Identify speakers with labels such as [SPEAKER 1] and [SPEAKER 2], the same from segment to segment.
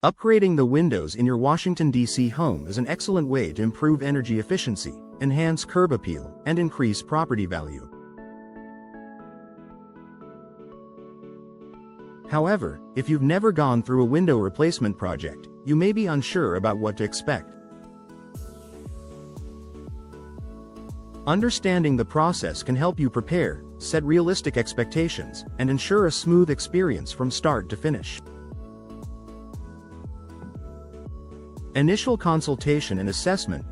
[SPEAKER 1] Upgrading the windows in your Washington, D.C. home is an excellent way to improve energy efficiency, enhance curb appeal, and increase property value. However, if you've never gone through a window replacement project, you may be unsure about what to expect. Understanding the process can help you prepare, set realistic expectations, and ensure a smooth experience from start to finish. Initial consultation and assessment.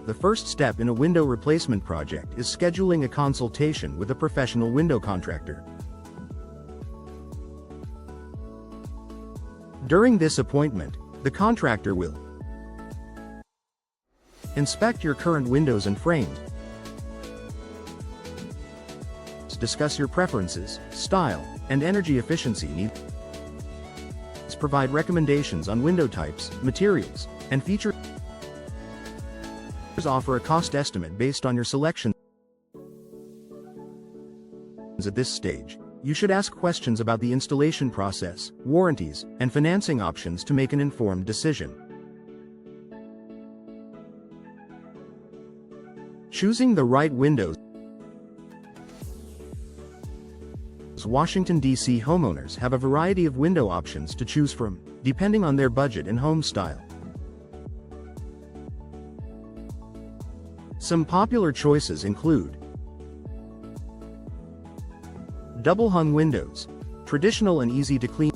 [SPEAKER 1] The first step in a window replacement project is scheduling a consultation with a professional window contractor. During this appointment, the contractor will inspect your current windows and frames, discuss your preferences, style, and energy efficiency needs, provide recommendations on window types, materials, and features, offer a cost estimate based on your selection. At this stage, you should ask questions about the installation process, warranties, and financing options to make an informed decision. Choosing the right windows. Washington, D.C. homeowners have a variety of window options to choose from, depending on their budget and home style. Some popular choices include double-hung windows, traditional and easy to clean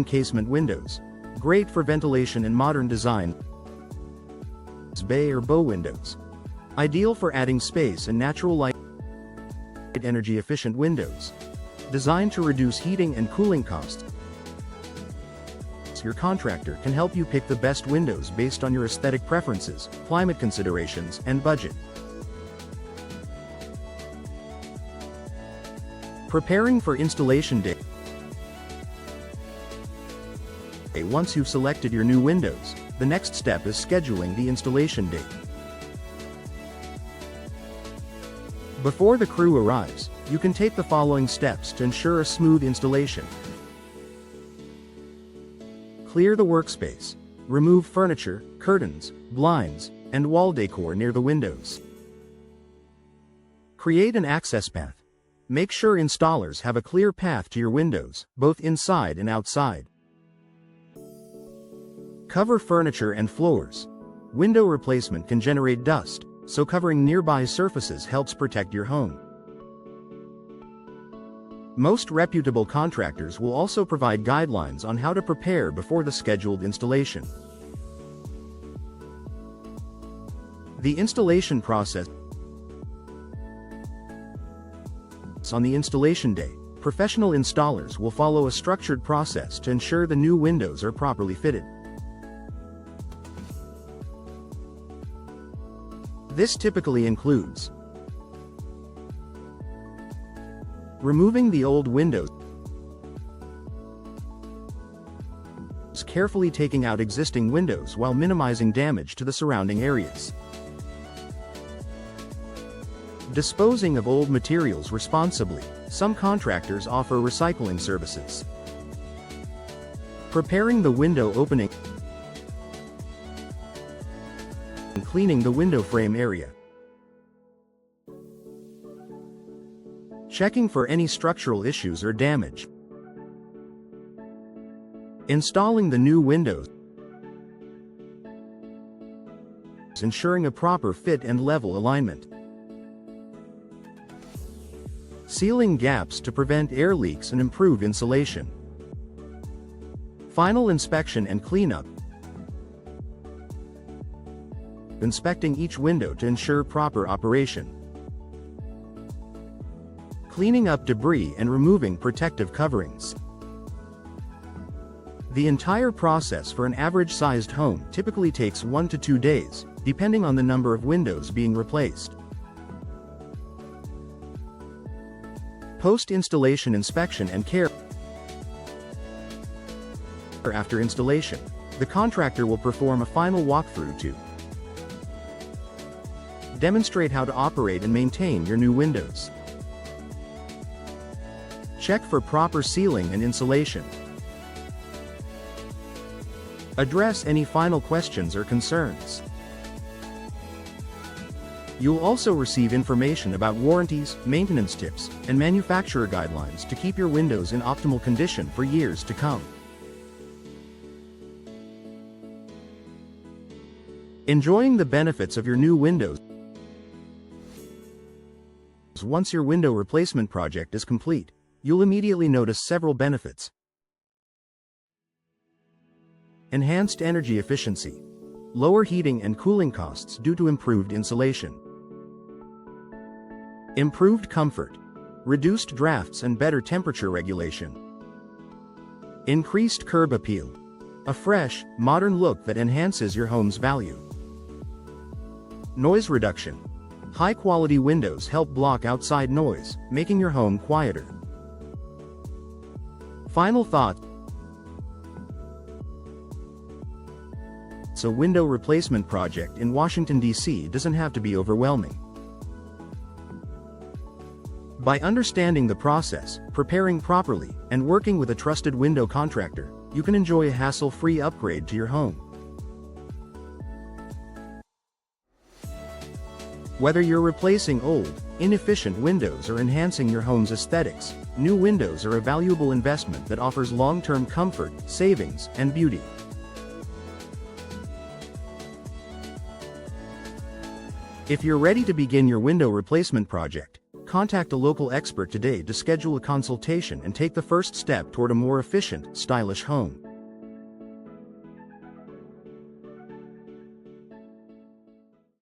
[SPEAKER 1] casement windows, great for ventilation and modern design, bay or bow windows, ideal for adding space and natural light, energy-efficient windows, designed to reduce heating and cooling costs. Your contractor can help you pick the best windows based on your aesthetic preferences, climate considerations, and budget. Preparing for installation day. Once you've selected your new windows, the next step is scheduling the installation date. Before the crew arrives, you can take the following steps to ensure a smooth installation. Clear the workspace. Remove furniture, curtains, blinds, and wall decor near the windows. Create an access path. Make sure installers have a clear path to your windows, both inside and outside. Cover furniture and floors. Window replacement can generate dust, so covering nearby surfaces helps protect your home. Most reputable contractors will also provide guidelines on how to prepare before the scheduled installation. The installation process. On the installation day, professional installers will follow a structured process to ensure the new windows are properly fitted. This typically includes removing the old windows, carefully taking out existing windows while minimizing damage to the surrounding areas, disposing of old materials responsibly. Some contractors offer recycling services. Preparing the window opening and cleaning the window frame area. Checking for any structural issues or damage. Installing the new windows. Ensuring a proper fit and level alignment. Sealing gaps to prevent air leaks and improve insulation. Final inspection and cleanup. Inspecting each window to ensure proper operation. Cleaning up debris and removing protective coverings. The entire process for an average-sized home typically takes 1 to 2 days, depending on the number of windows being replaced. Post-installation inspection and care. After installation, the contractor will perform a final walkthrough to demonstrate how to operate and maintain your new windows. Check for proper sealing and insulation. Address any final questions or concerns. You'll also receive information about warranties, maintenance tips, and manufacturer guidelines to keep your windows in optimal condition for years to come. Enjoying the benefits of your new windows. Once your window replacement project is complete, you'll immediately notice several benefits. Enhanced energy efficiency. Lower heating and cooling costs due to improved insulation. Improved comfort. Reduced drafts and better temperature regulation. Increased curb appeal. A fresh, modern look that enhances your home's value. Noise reduction. High-quality windows help block outside noise, making your home quieter. Final thought. A window replacement project in Washington, D.C. doesn't have to be overwhelming. By understanding the process, preparing properly, and working with a trusted window contractor, you can enjoy a hassle-free upgrade to your home. Whether you're replacing old, inefficient windows or enhancing your home's aesthetics, new windows are a valuable investment that offers long-term comfort, savings, and beauty. If you're ready to begin your window replacement project, contact a local expert today to schedule a consultation and take the first step toward a more efficient, stylish home.